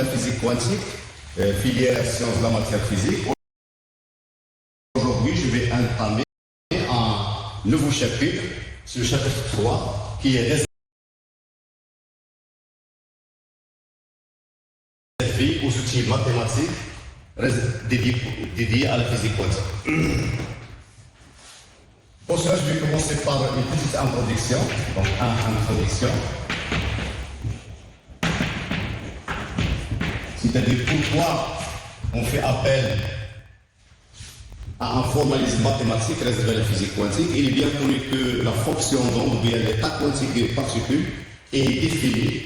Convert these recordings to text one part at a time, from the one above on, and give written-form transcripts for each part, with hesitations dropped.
la physique quantique, filière sciences de la matière physique. Aujourd'hui, je vais entamer un nouveau chapitre, c'est le chapitre 3, qui est réservé aux outils mathématiques dédiés à la physique quantique. Pour cela, je vais commencer par une petite introduction. Donc, introduction. C'est-à-dire pourquoi on fait appel à un formalisme mathématique réservé à la physique quantique. Il est bien connu que la fonction d'onde, ou bien l'état quantique des particules, est défini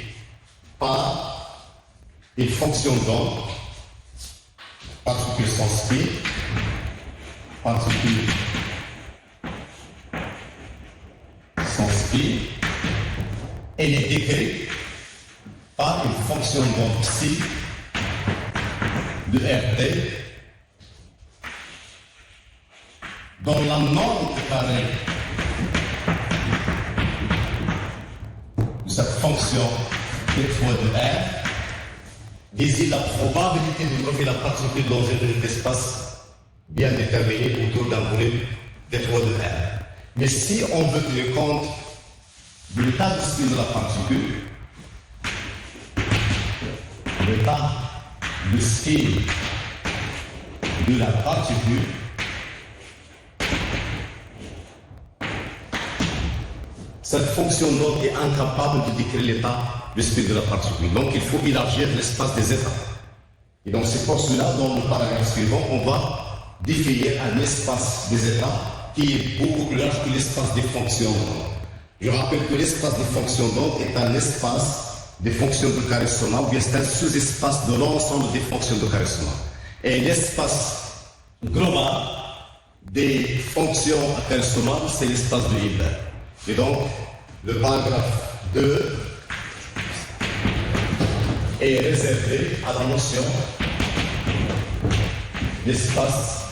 par une fonction d'onde, particules sans spin, particules sans spin, elle est décrite par une fonction d'onde psi de RT dont la norme carrée de cette fonction d fois de R désigne la probabilité de trouver la particule dans un espace bien déterminé autour d'un volume d fois de R. Mais si on veut tenir compte de l'état de spin de la particule, l'état de spin de la particule, cette fonction d'onde est incapable de décrire l'état de spin de la particule. Donc il faut élargir l'espace des états. Et donc c'est pour cela, dans le paragraphe suivant, on va définir un espace des états qui est beaucoup plus large que l'espace des fonctions d'onde. Je rappelle que l'espace des fonctions d'onde est un espace des fonctions de carré sonore, ou bien c'est un sous-espace de l'ensemble des fonctions de carré sonore. Et l'espace global des fonctions à carré sonore, c'est l'espace de Hilbert. Et donc, le paragraphe 2 est réservé à la notion d'espace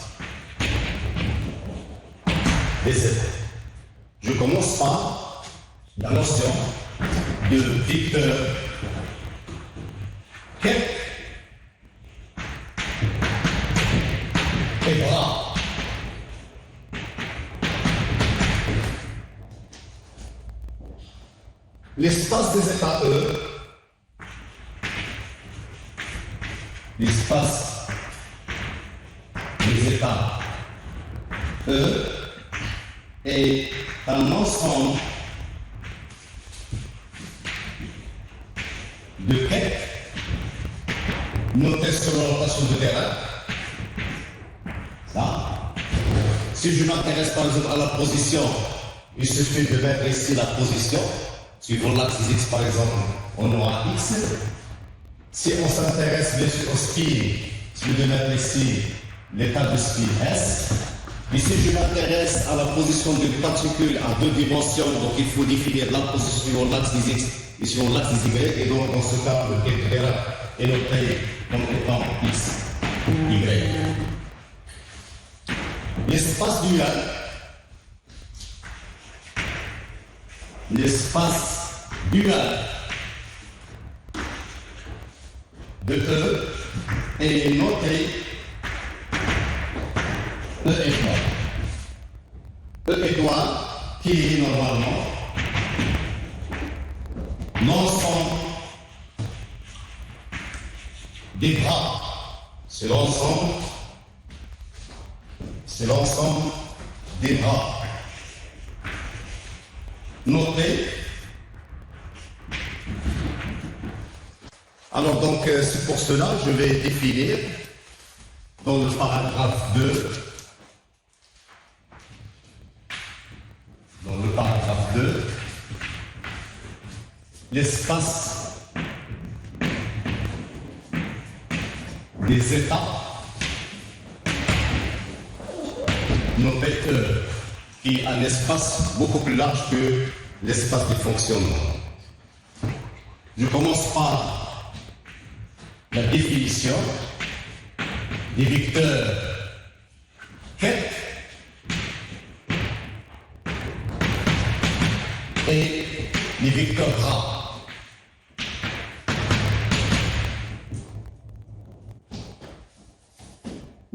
des états. Je commence par la notion de Victor Keck et Bras. L'espace des états E, l'espace des états E est un ensemble de Keck noté sur la rotation de terrain. Ça. Si je m'intéresse par exemple à la position, il suffit de mettre ici la position. Suivant l'axe X, par exemple, on aura X. Si on s'intéresse bien sûr au spin, je vais mettre ici l'état de spin S. Et si je m'intéresse à la position d'une particule à deux dimensions, donc il faut définir la position suivant l'axe X et suivant l'axe Y. Et donc, dans ce cas, le terrain est noté comme étant X, Y. L'espace dual, de E est noté E étoile. E étoile qui est normalement l'ensemble des bras. C'est l'ensemble des bras notés. Alors donc, c'est pour cela que je vais définir dans le paragraphe 2, l'espace des états noté E, qui est un espace beaucoup plus large que l'espace de fonctionnement. Je commence par la définition des vecteurs Keck et les vecteurs Bras.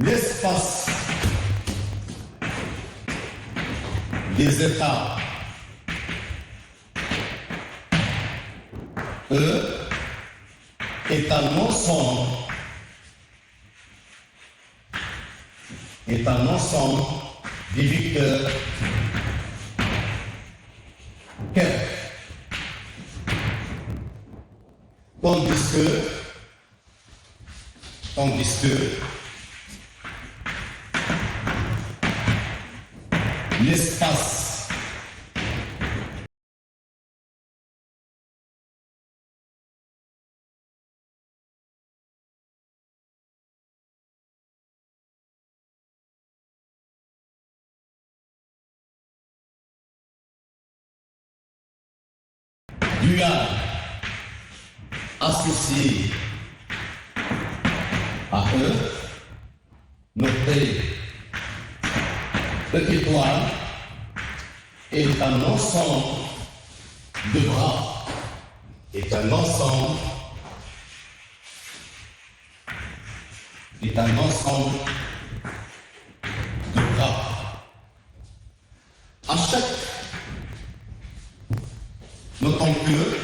l'espace des états E est un ensemble des vecteurs quelque. Tandis que l'espace dual associé à E, noté E étoile, est un ensemble de bras, est un ensemble de bras. À chaque, notons que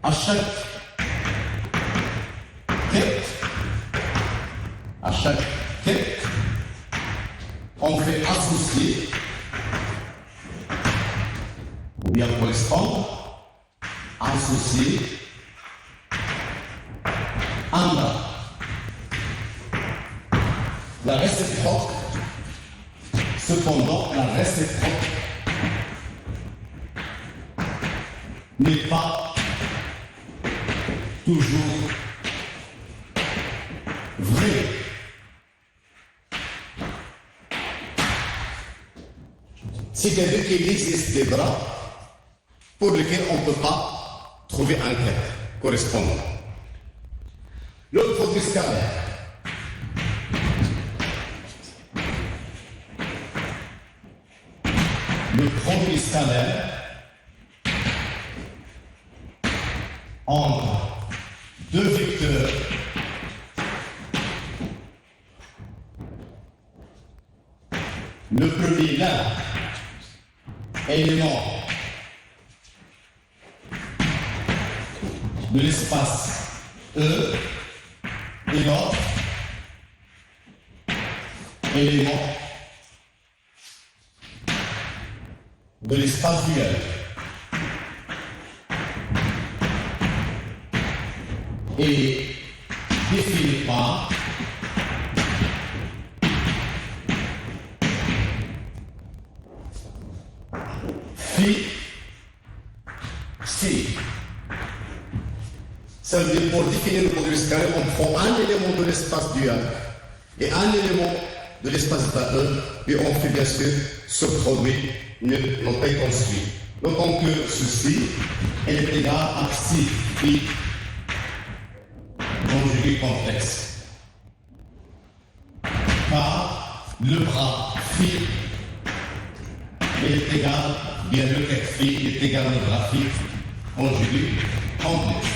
à chaque quête, on fait associer ou bien correspondre, associer un bras. La réciproque, cependant, la réciproque n'est pas toujours vrai. C'est-à-dire qu'il existe des bras pour lesquels on ne peut pas trouver un quête correspondant. Le produit scalaire. Le produit scalaire entre deux vecteurs le premier là élément de l'espace E et l'autre élément de l'espace duel. Et défini par phi c. Ça veut dire pour définir le produit scalaire, on prend un élément de l'espace dual et un élément de l'espace E et on fait bien sûr ce produit non pas construit. Notons que ceci est égal à psi phi conjugué complexe. Car le bras phi est égal, bien le quête phi est égal au bras phi conjugué complexe.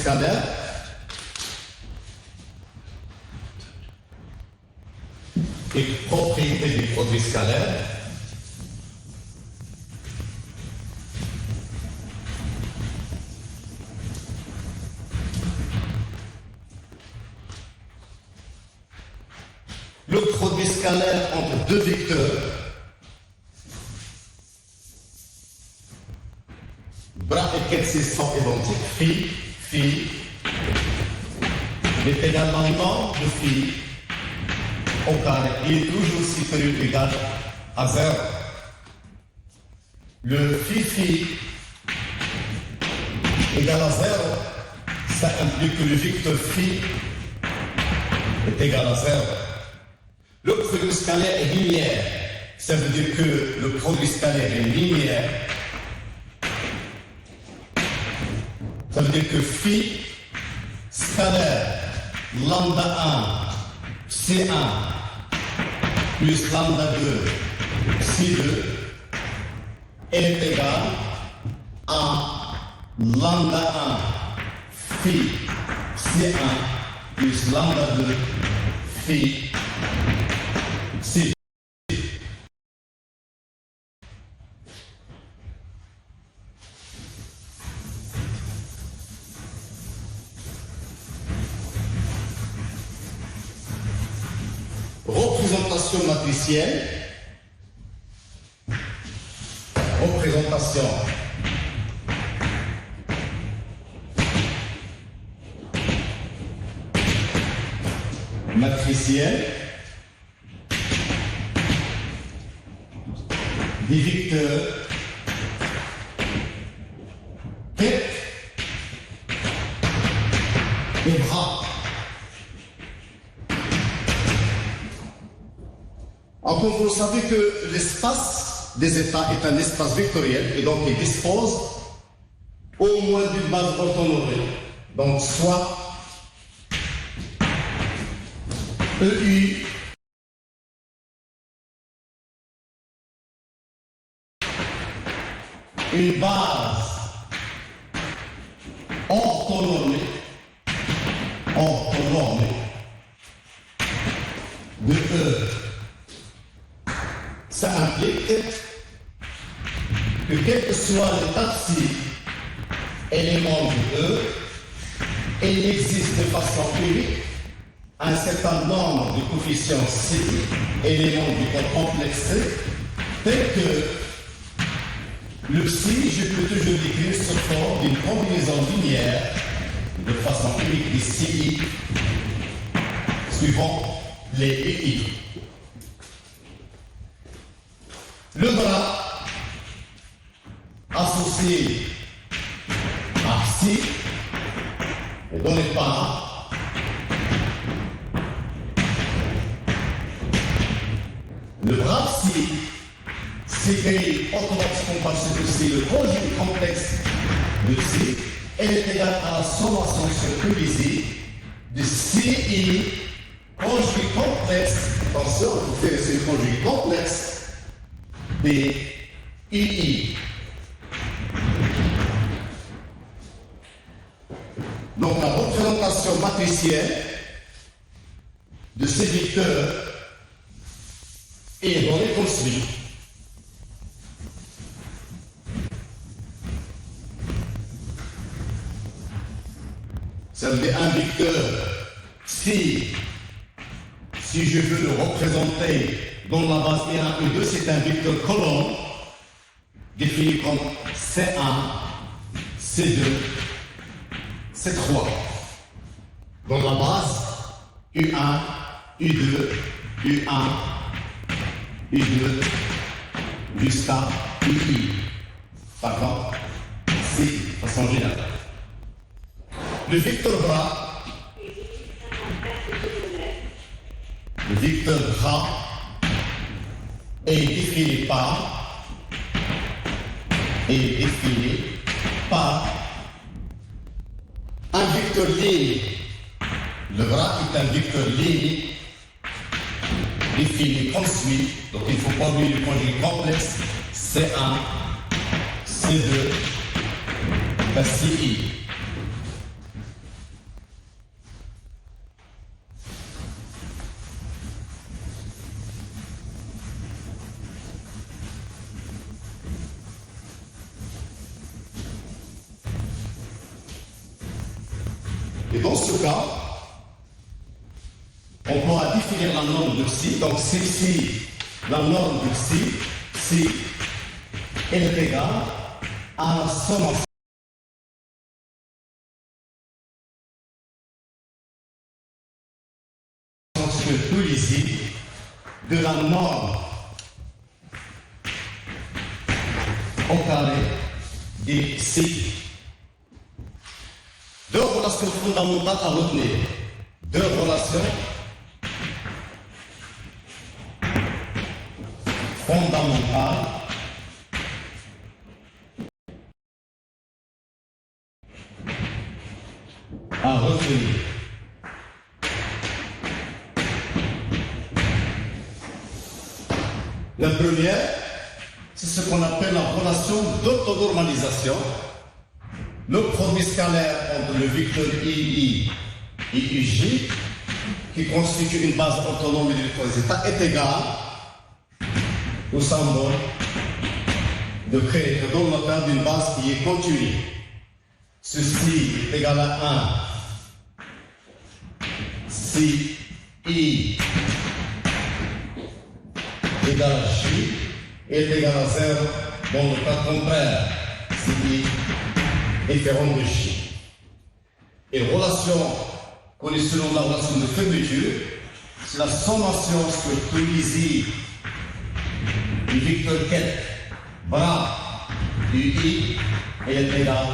Scalaire et propriété du produit scalaire. Le produit scalaire entre deux vecteurs, bras et quête sont identiques, phi est également de phi au carré. Il est toujours supérieur ou égal à 0. Le phi égal à 0, ça implique que le vecteur phi est égal à 0. Le produit scalaire est linéaire. Ça veut dire que le produit scalaire est linéaire. Ça veut dire que phi scalaire lambda 1 C1 plus lambda 2 psi 2 est égal à lambda 1 phi psi 1 plus lambda 2 phi psi 2. Représentation matricielle. Représentation matricielle des vecteurs tête et bras. Encore vous savez que l'espace des états est un espace vectoriel et donc il dispose au moins d'une base orthonormée. Donc soit EI une base orthonormée de E. Ça implique que quel que soit l'état psi élément de E, il existe de façon unique un certain nombre de coefficients C, éléments du corps complexe, tel que le psi, je peux toujours l'écrire sous forme d'une combinaison linéaire de façon unique des CI suivant les EI. Le bras associé à psi est donné par le bras psi s'écrit automatiquement parce que c'est le conjugué complexe de psi. Elle est égale à la sommation sur EIZ de CI conjugué complexe. Attention, vous faites ce conjugué complexe des II. Donc la représentation matricielle de ces vecteurs est donnée comme suit. Ça veut dire un vecteur si je veux le représenter dans la base E1, E2, c'est un vecteur colonne défini comme C1, C2, C3. Dans la base U1, U2, U1, U2 jusqu'à UI. Pardon, C, de façon générale. Le vecteur bras, est défini par un vecteur ligne. Le bras est un vecteur ligne défini comme suit. Donc il ne faut pas oublier le conjugué complexe C1, C2, CI. Et dans ce cas, on pourra définir la norme de psi. Donc c'est ici la norme de psi. Psi est égale à la sommation sur tout ici de la norme au carré des psi. Deux relations fondamentales à retenir. Deux relations fondamentales à retenir. La première, c'est ce qu'on appelle la relation d'autonormalisation. Le produit scalaire entre le vecteur II et UJ, qui constitue une base autonome de l'électron des états, est égal au symbole de créer dans le cas d'une base qui est continue. Ceci est égal à 1 si I égale à J est égal à 0 dans le cas contraire si I est différent de J. Et relation connue selon la relation de fermeture, c'est la sommation sur tous les I du vecteur quête bras du I est égal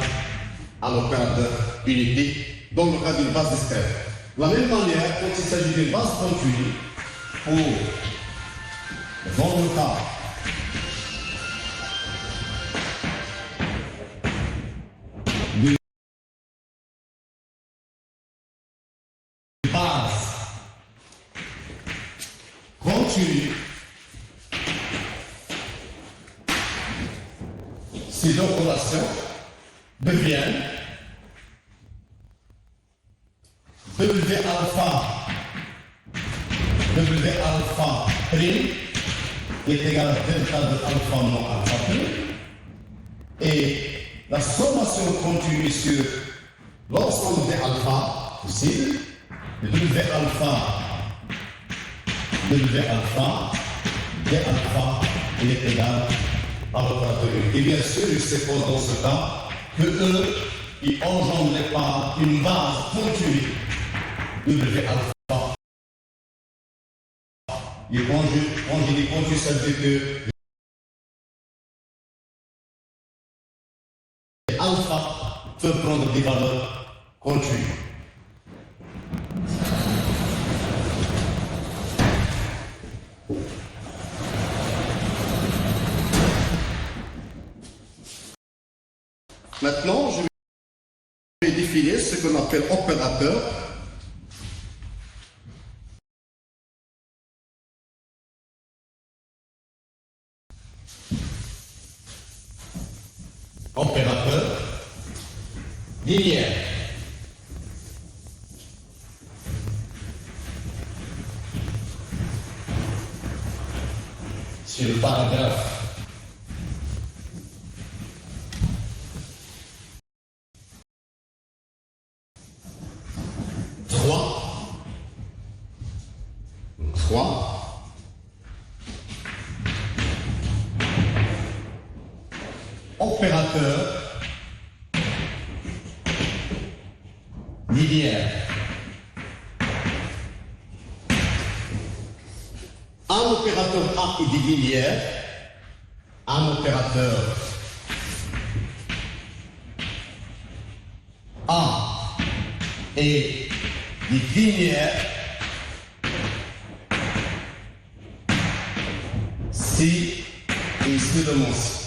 à l'opérateur unité dans le cas d'une base discrète. De la même manière, quand il s'agit d'une base continue, dans le cas d'une base continue, ces deux relations deviennent W alpha prime est égal à delta de alpha non alpha prime, et la sommation continue sur l'ensemble des alpha possibles, de W alpha, D alpha, il est égal à l'opérateur unique. Et bien sûr, il suppose dans ce cas que E qui engendre par une base continue W alpha. Et quand je dis continu, ça veut dire que alpha peut prendre des valeurs continues. Maintenant, je vais définir ce qu'on appelle opérateur. Opérateur linéaire. Sur le paragraphe 3, opérateur linéaire. Un opérateur A est linéaire, un opérateur A est linéaire si et seulement si.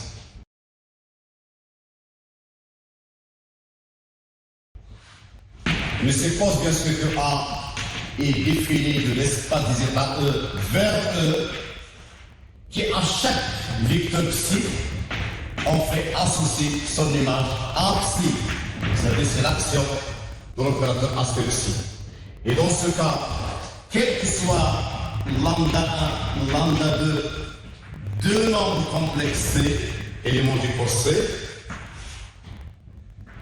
Je suppose bien sûr que A est défini de l'espace des états E vers E, qui à chaque vecteur psi, on fait associer son image à psi. C'est-à-dire c'est l'action de l'opérateur aspect psi. Et dans ce cas, quel que soit lambda 1, lambda 2, deux nombres complexes C, éléments du corps C,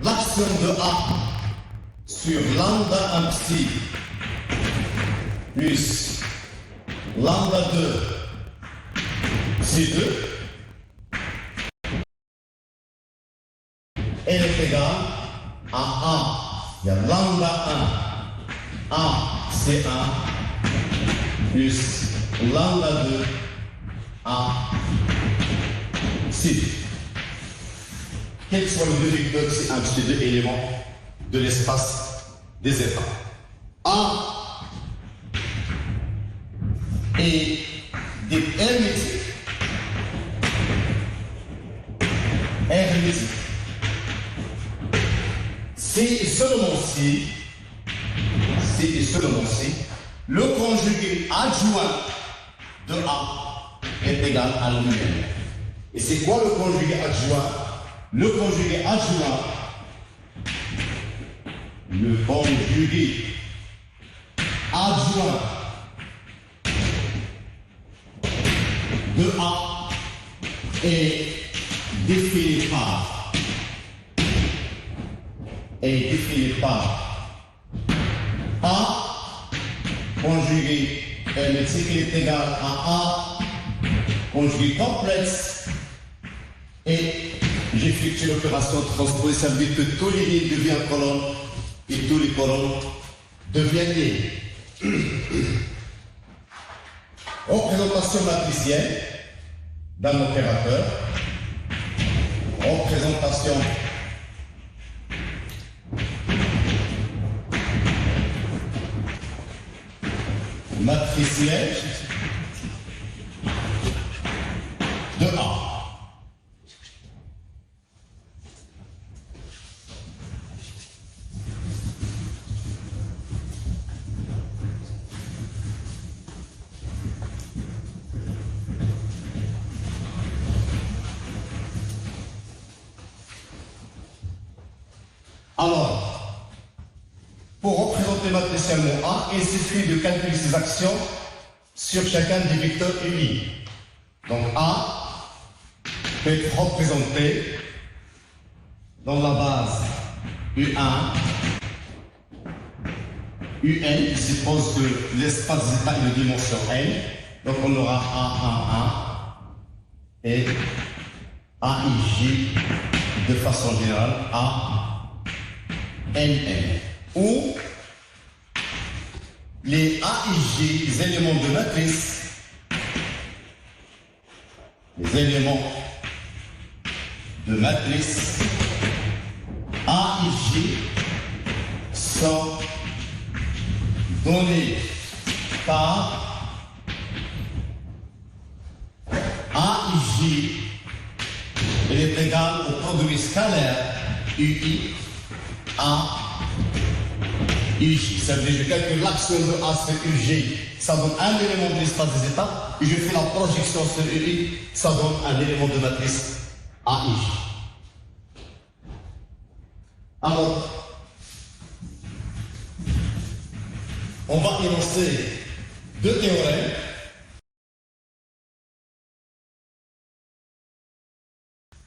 l'action de A sur lambda 1 psi plus lambda 2 psi 2, elle est égale à A. Il y a lambda 1 A C1 plus lambda 2 A psi 2. Quels que soient les deux vecteurs, c'est un des deux éléments de l'espace des états. A est des hermétiques. Hermétique. Si et seulement si, le conjugué adjoint de A est égal à lui-même. Et c'est quoi le conjugué adjoint? Le conjugué adjoint, le conjugué adjoint de A est défini par A conjugué MX qui est égal à A conjugué complexe, et j'effectue l'opération transposée. Ça veut dire que tous les lignes deviennent colonnes et tous les colonnes deviennent lignes. Représentation matricielle d'un opérateur. Représentation matricielle de A. Alors, pour représenter matriciellement A, il suffit de calculer ses actions sur chacun des vecteurs unis. Donc A peut être représenté dans la base U1, UN, qui suppose que l'espace zeta est de dimension N. Donc on aura A11 et AIJ de façon générale A NN, où les AIJ, les éléments de matrice, AIJ sont donnés par AIJ, il est égal au produit scalaire UI A UJ. Ça veut dire que je calcule l'action de A sur UJ, ça donne un élément de l'espace des états, et je fais la projection sur UI, ça donne un élément de matrice AIJ. Alors, on va énoncer deux théorèmes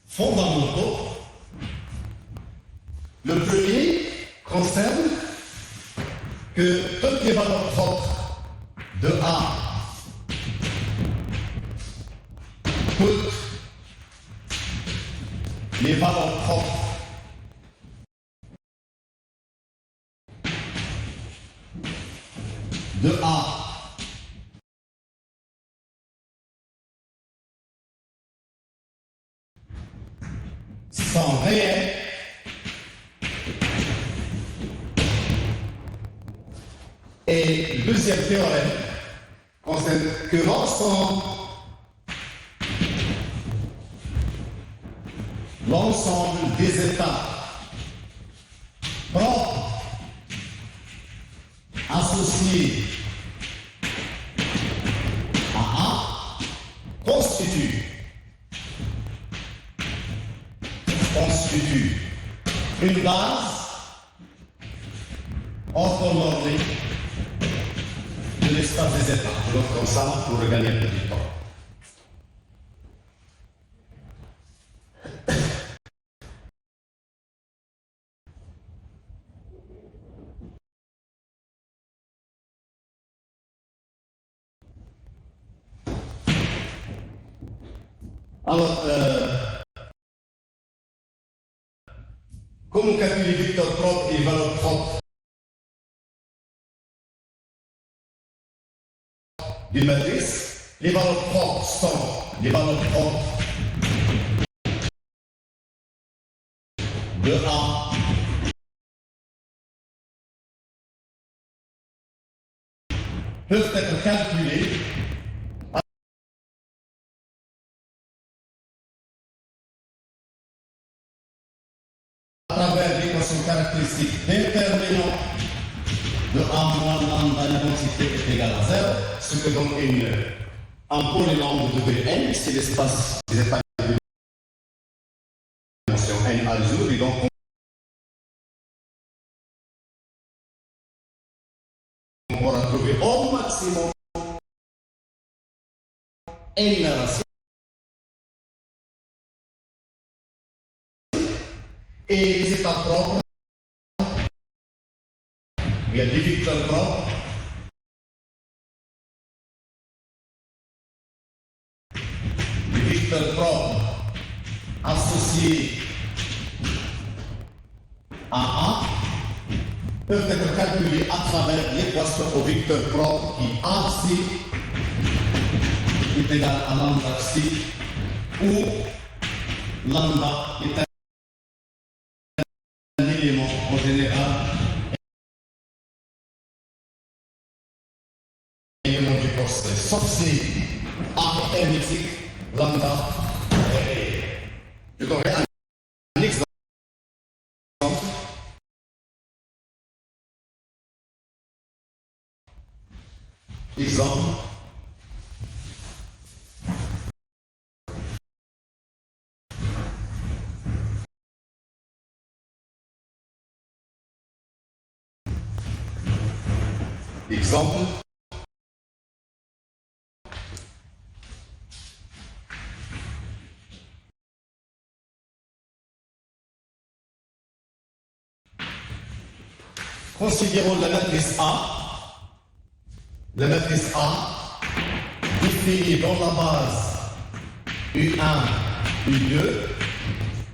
fondamentaux. Le premier concerne que toutes les valeurs propres de A, toutes les valeurs propres de A sont réelles et le deuxième théorème concerne que l'ensemble des états propres associés à A constitue une base orthonormée de l'espace des états. Je l'offre comme ça pour regagner un peu de temps. Alors, comment calculer les vecteurs propres et les valeurs propres d'une matrice? Les valeurs propres sont les valeurs propres de A peuvent être calculées à travers l'équation caractéristique déterminant de A moins lambda l'identité est égale à 0, ce que donne une un polynôme de degré n, c'est l'espace des états de dimension n à résoudre, et donc on pourra trouver au maximum n racines. Et les états propres, il y a des vecteurs propres, les vecteurs propres associés à A peuvent être calculés à travers l'équation au vecteur propre qui AC est égal à lambda psi, où lambda est un élément en général élément du poste, sauf si A est hermétique, lambda est réel. Je donnerai un exemple. Exemple. Considérons la matrice A. La matrice A définie dans la base U1, U2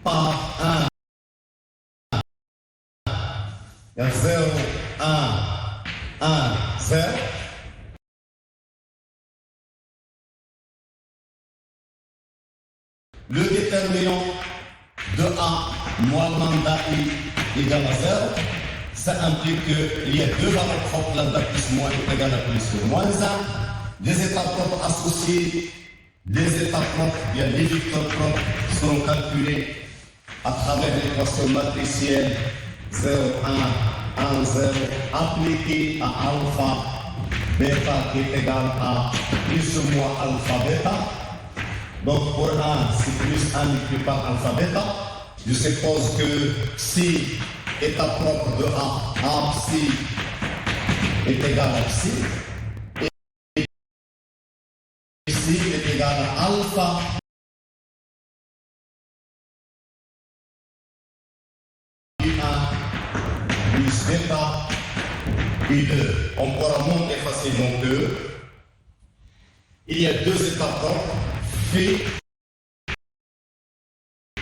par 1, 0, 1, 1, 0. Le déterminant de A moins lambda I égale à 0, ça implique qu'il y a deux valeurs propres, lambda plus moins est égal à plus ou moins 1, des états propres associés, des états propres, il y a des vecteurs propres qui seront calculés à travers l'équation matricielle 0, 1, 1, 0, appliquée à alpha, bêta qui est égal à plus ou moins alpha, bêta. Donc pour 1, c'est plus 1 multiplié par alpha, bêta. Je suppose que si état propre de A psi est égal à psi, et psi est égal à alpha U1 plus bêta U2. On pourra montrer facilement que il y a deux états propres, phi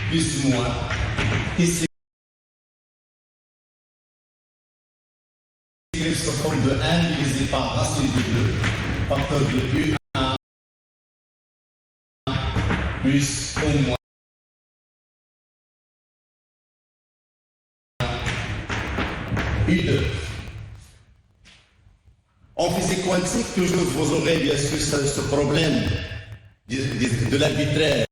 plus moins, ici sous forme de 1 divisé par racine de 2, facteur de U1 plus ou moins U2. En physique quantique, toujours vous aurez bien sûr ce problème de l'arbitraire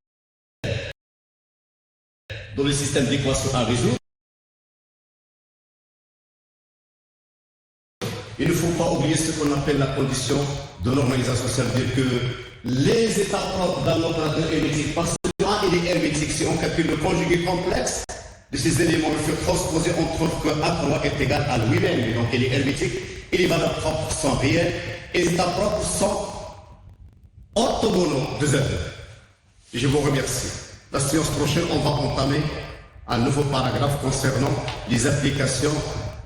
dans le système d'équations à résoudre. Il ne faut pas oublier ce qu'on appelle la condition de normalisation, ça veut dire que les états propres d'un opérateur hermétique, parce que A il est hermétique, si on calcule le conjugué complexe de ces éléments, le fait transposer, on trouve que A3 est égal à lui-même, donc il est hermétique, et les valeurs propres sont réelles, et les états propres sont orthogonaux de Z. Je vous remercie. La séance prochaine, on va entamer un nouveau paragraphe concernant les applications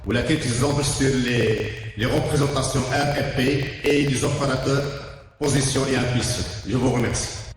ou la quelques exemples sur les représentations R et P et les opérateurs position et intuition. Je vous remercie.